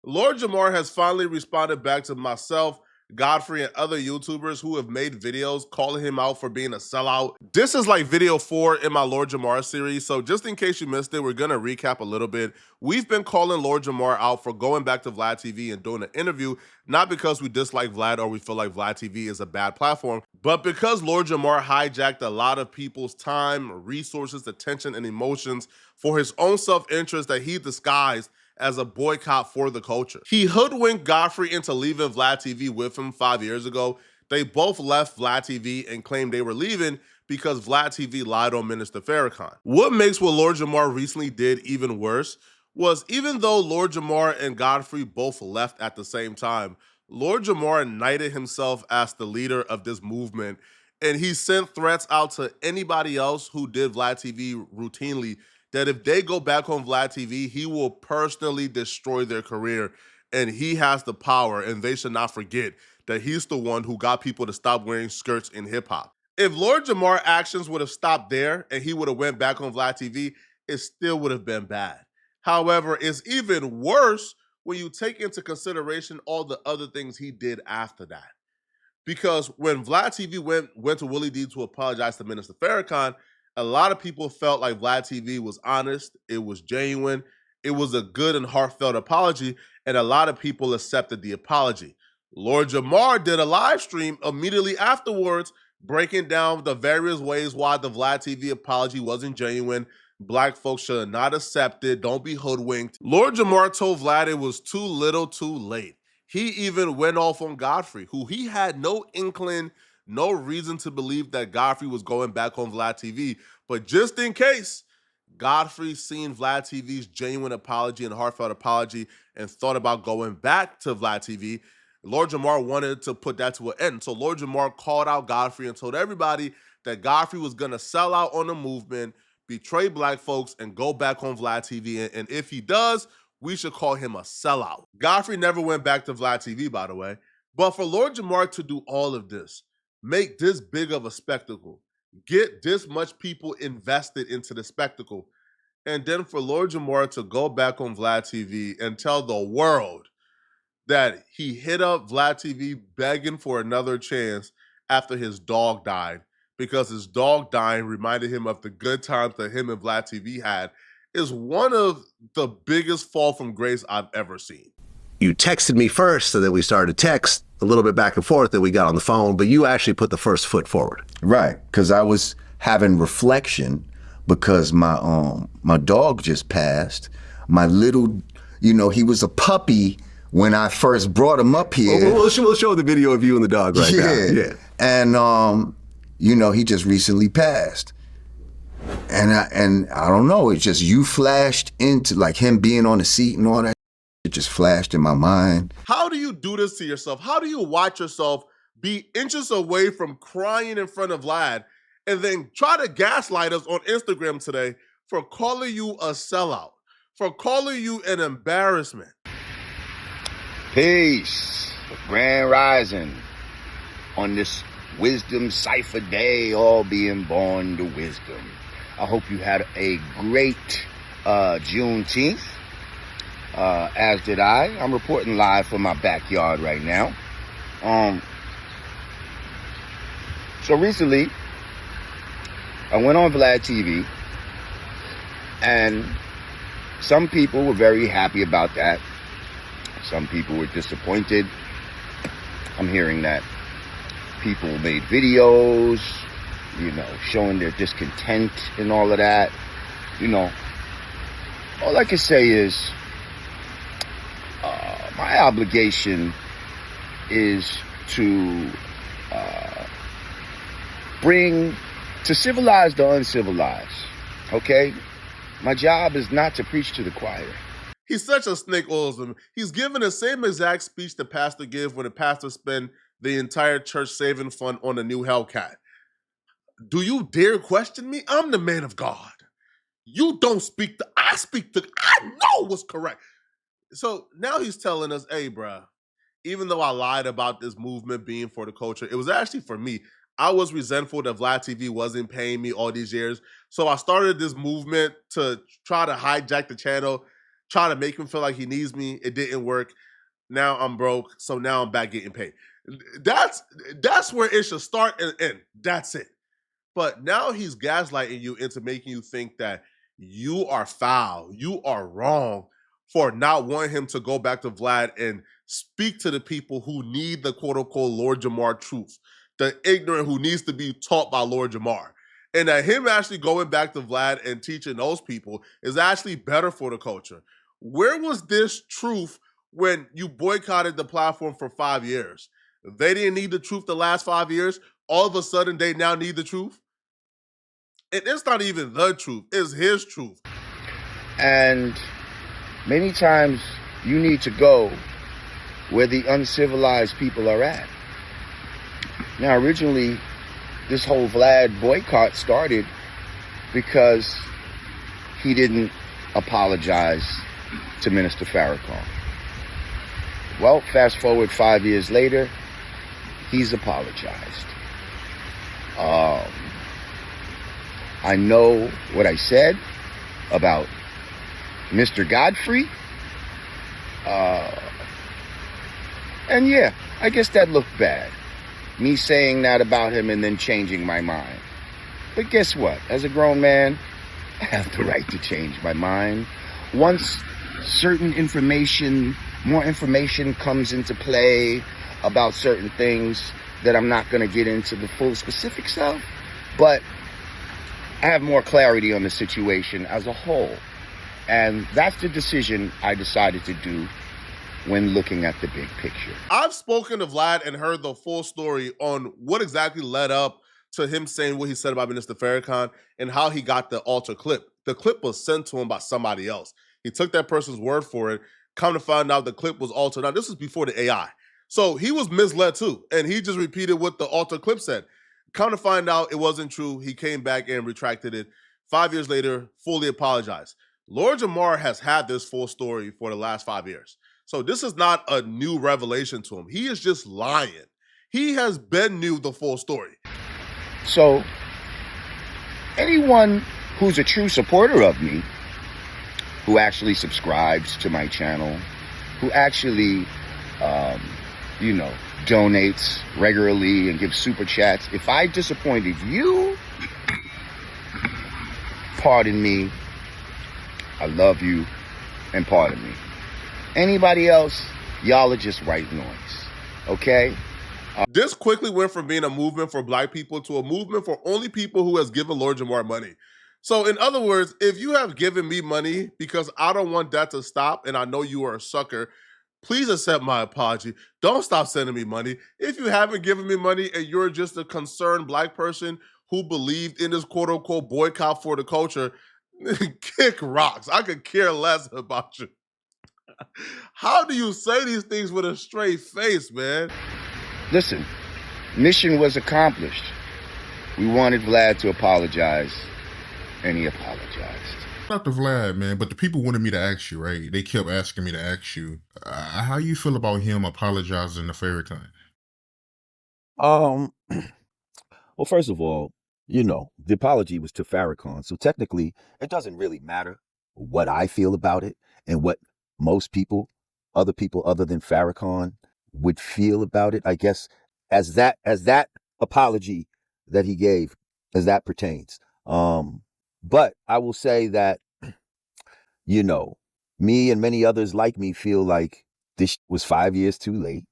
Lord Jamar has finally responded back to myself, Godfrey, and other YouTubers who have made videos calling him out for being a sellout. This is like video 4 in my Lord Jamar series, so just in case you missed it, we're gonna recap a little bit. We've been calling Lord Jamar out for going back to Vlad TV and doing an interview, not because we dislike Vlad or we feel like Vlad TV is a bad platform, but because Lord Jamar hijacked a lot of people's time, resources, attention, and emotions for his own self-interest that he disguised as a boycott for the culture. He hoodwinked Godfrey into leaving Vlad TV with him 5 years ago. They both left Vlad TV and claimed they were leaving because Vlad TV lied on Minister Farrakhan. What makes what Lord Jamar recently did even worse was even though Lord Jamar and Godfrey both left at the same time, Lord Jamar knighted himself as the leader of this movement, and he sent threats out to anybody else who did Vlad TV routinely that if they go back on Vlad TV, he will personally destroy their career, and he has the power, and they should not forget that he's the one who got people to stop wearing skirts in hip-hop. If Lord Jamar's actions would have stopped there and he would have went back on Vlad TV, it still would have been bad. However, it's even worse when you take into consideration all the other things he did after that. Because when Vlad TV went to Willie D to apologize to Minister Farrakhan, a lot of people felt like Vlad TV was honest, it was genuine, it was a good and heartfelt apology, and a lot of people accepted the apology. Lord Jamar did a live stream immediately afterwards, breaking down the various ways why the Vlad TV apology wasn't genuine. Black folks should not accept it, don't be hoodwinked. Lord Jamar told Vlad it was too little too late. He even went off on Godfrey, who he had no inkling, no reason to believe that Godfrey was going back on Vlad TV. But just in case, Godfrey seen Vlad TV's genuine apology and heartfelt apology and thought about going back to Vlad TV, Lord Jamar wanted to put that to an end. So Lord Jamar called out Godfrey and told everybody that Godfrey was going to sell out on the movement, betray black folks, and go back on Vlad TV. And if he does, we should call him a sellout. Godfrey never went back to Vlad TV, by the way. But for Lord Jamar to do all of this, make this big of a spectacle, get this much people invested into the spectacle, and then for Lord Jamar to go back on Vlad TV and tell the world that he hit up Vlad TV begging for another chance after his dog died because his dog dying reminded him of the good times that him and Vlad TV had is one of the biggest fall from grace I've ever seen. You texted me first, so then we started to text a little bit back and forth, then we got on the phone, but you actually put the first foot forward. Right, because I was having reflection because my dog just passed. My little, he was a puppy when I first brought him up here. We'll show the video of you and the dog right now. Yeah. And, he just recently passed. And I don't know, it's just you flashed into, like him being on the seat and all that. It just flashed in my mind. How do you do this to yourself? How do you watch yourself be inches away from crying in front of Vlad and then try to gaslight us on Instagram today for calling you a sellout, for calling you an embarrassment? Peace. Grand Rising on this Wisdom Cipher Day, all being born to wisdom. I hope you had a great Juneteenth, as did I. I'm reporting live from my backyard right now. So recently, I went on Vlad TV, and some people were very happy about that. Some people were disappointed. I'm hearing that people made videos, showing their discontent and all of that. All I can say is my obligation is to civilize the uncivilized, okay? My job is not to preach to the choir. He's such a snake oilsman. He's given the same exact speech the pastor gives when the pastor spend the entire church saving fund on a new Hellcat. Do you dare question me? I'm the man of God. You don't speak I know what's correct. So now he's telling us, hey, bruh, even though I lied about this movement being for the culture, it was actually for me. I was resentful that Vlad TV wasn't paying me all these years. So I started this movement to try to hijack the channel try to make him feel like he needs me. It didn't work. Now I'm broke, so now I'm back getting paid. That's where it should start and end. That's it. But now he's gaslighting you into making you think that you are foul, you are wrong for not wanting him to go back to Vlad and speak to the people who need the quote unquote Lord Jamar truth, the ignorant who needs to be taught by Lord Jamar. And that him actually going back to Vlad and teaching those people is actually better for the culture. Where was this truth when you boycotted the platform for 5 years? They didn't need the truth the last 5 years. All of a sudden, they now need the truth. And it's not even the truth. It's his truth. And many times you need to go where the uncivilized people are at. Now, originally, this whole Vlad boycott started because he didn't apologize to Minister Farrakhan. Well, fast forward 5 years later, he's apologized. I know what I said about Mr. Godfrey. And yeah, I guess that looked bad. Me saying that about him and then changing my mind. But guess what? As a grown man, I have the right to change my mind. Once certain information, more information comes into play about certain things that I'm not going to get into the full specifics of, but I have more clarity on the situation as a whole. And that's the decision I decided to do when looking at the big picture. I've spoken to Vlad and heard the full story on what exactly led up to him saying what he said about Minister Farrakhan and how he got the alter clip. The clip was sent to him by somebody else. He took that person's word for it. Come to find out the clip was altered. Now, this was before the AI. So he was misled too. And he just repeated what the alter clip said. Come to find out it wasn't true. He came back and retracted it. 5 years later, fully apologized. Lord Jamar has had this full story for the last 5 years. So this is not a new revelation to him. He is just lying. He has been knew the full story. So anyone who's a true supporter of me, who actually subscribes to my channel, who actually, donates regularly and gives super chats, if I disappointed you, pardon me, I love you, and pardon me. Anybody else, y'all are just white noise, okay? This quickly went from being a movement for Black people to a movement for only people who has given Lord Jamar money. So in other words, if you have given me money because I don't want that to stop and I know you are a sucker, please accept my apology. Don't stop sending me money. If you haven't given me money and you're just a concerned Black person who believed in this quote unquote boycott for the culture, kick rocks. I could care less about you. How do you say these things with a straight face, man? Listen, mission was accomplished. We wanted Vlad to apologize, and he apologized. Dr. Vlad, man, but the people wanted me to ask you, right? They kept asking me to ask you, how you feel about him apologizing to Farrakhan? Well, first of all, the apology was to Farrakhan. So technically, it doesn't really matter what I feel about it and what most people, other people other than Farrakhan would feel about it, I guess, as that apology that he gave, as that pertains. But I will say that, me and many others like me feel like this was 5 years too late.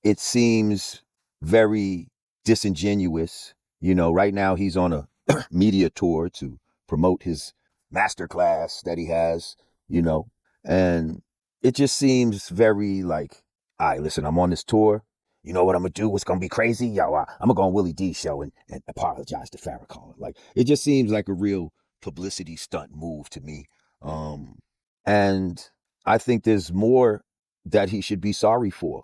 It seems very disingenuous. Right now he's on a media tour to promote his masterclass that he has, and it just seems very like, all right, listen, I'm on this tour. You know what I'm going to do? What's going to be crazy? Yo, I'm going to go on Willie D's show and apologize to Farrakhan. Like, it just seems like a real publicity stunt move to me. And I think there's more that he should be sorry for,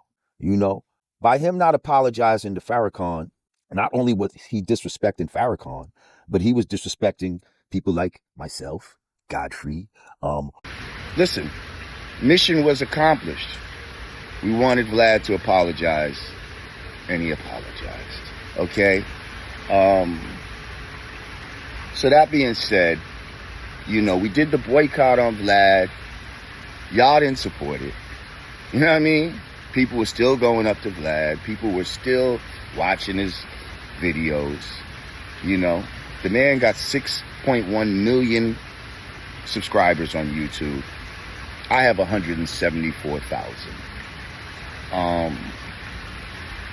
by him not apologizing to Farrakhan. Not only was he disrespecting Farrakhan, but he was disrespecting people like myself, Godfrey. Listen, mission was accomplished. We wanted Vlad to apologize, and he apologized, okay? So that being said, You know, we did the boycott on Vlad. Y'all didn't support it. You know what I mean? People were still going up to Vlad. People were still watching his videos. You know, the man got 6.1 million subscribers on YouTube. I have 174,000.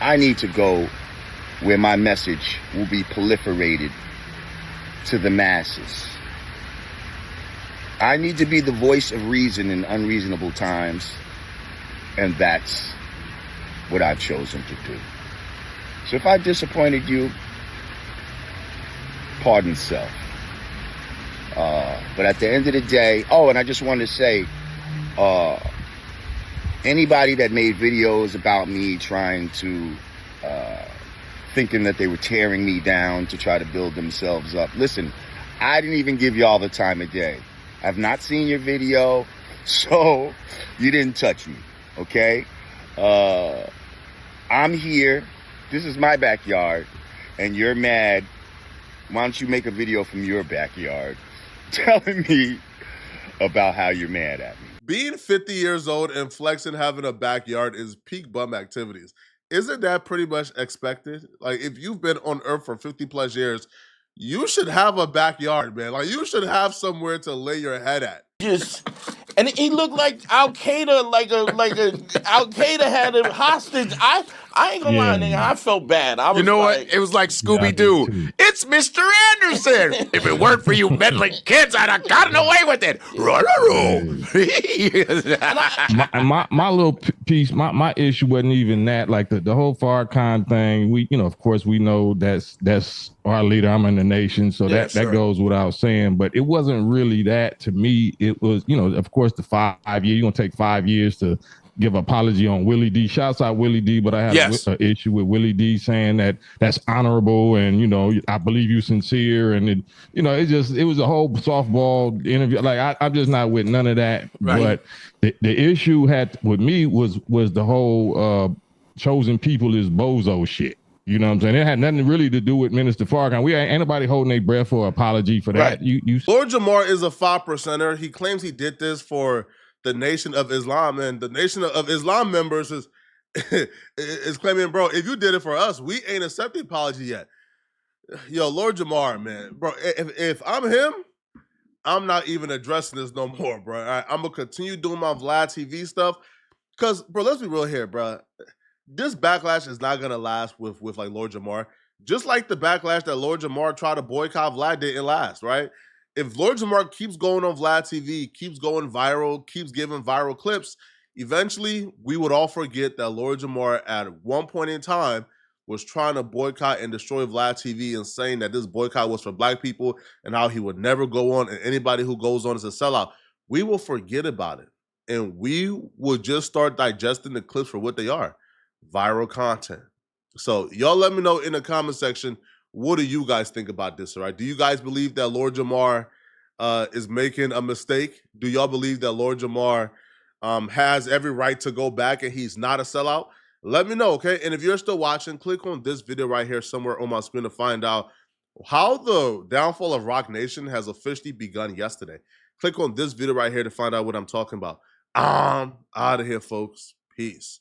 I need to go where my message will be proliferated to the masses. I need to be the voice of reason in unreasonable times, and that's what I've chosen to do. So if I disappointed you, pardon self. But at the end of the day, and I just wanted to say, anybody that made videos about me trying to, thinking that they were tearing me down to try to build themselves up. Listen, I didn't even give y'all the time of day. I've not seen your video, so you didn't touch me, okay? I'm here. This is my backyard, and you're mad. Why don't you make a video from your backyard telling me about how you're mad at me? Being 50 years old and flexing having a backyard is peak bum activities. Isn't that pretty much expected? Like, if you've been on Earth for 50 plus years, you should have a backyard, man. Like, you should have somewhere to lay your head at. And he looked like Al Qaeda, like Al Qaeda had him hostage. I ain't gonna lie, nigga. I felt bad. I was, you know what? It was like Scooby Doo. It's Mr. Anderson. If it weren't for you meddling kids, I'd have gotten away with it. my little piece, my issue wasn't even that. Like the whole Farrakhan thing. We, of course, we know that's our leader. I'm in the nation, so that goes without saying. But it wasn't really that to me. It was, of course, the 5 years. You're gonna take 5 years to give apology on Willie D. Shouts out Willie D. But I have an issue with Willie D. saying that that's honorable and I believe you sincere and it was a whole softball interview. Like I'm just not with none of that. Right. But the issue with me was the whole chosen people is bozo shit. You know what I'm saying? It had nothing really to do with Minister Farrakhan. We ain't anybody holding their breath for an apology for that. Right. Lord Jamar is a 5%er. He claims he did this for the Nation of Islam, and the Nation of Islam members is claiming, bro, if you did it for us, we ain't accepted apology yet. Yo, Lord Jamar, man, bro, if I'm him, I'm not even addressing this no more, bro. All right? I'm gonna continue doing my Vlad TV stuff, cause, bro, let's be real here, bro. This backlash is not gonna last with like Lord Jamar. Just like the backlash that Lord Jamar tried to boycott Vlad didn't last, right? If Lord Jamar keeps going on Vlad TV, keeps going viral, keeps giving viral clips, eventually we would all forget that Lord Jamar at one point in time was trying to boycott and destroy Vlad TV and saying that this boycott was for black people and how he would never go on and anybody who goes on is a sellout. We will forget about it. And we will just start digesting the clips for what they are, viral content. So y'all let me know in the comment section, what do you guys think about this, all right? Do you guys believe that Lord Jamar is making a mistake? Do y'all believe that Lord Jamar has every right to go back and he's not a sellout? Let me know, okay? And if you're still watching, click on this video right here somewhere on my screen to find out how the downfall of Rock Nation has officially begun yesterday. Click on this video right here to find out what I'm talking about. I'm out of here, folks. Peace.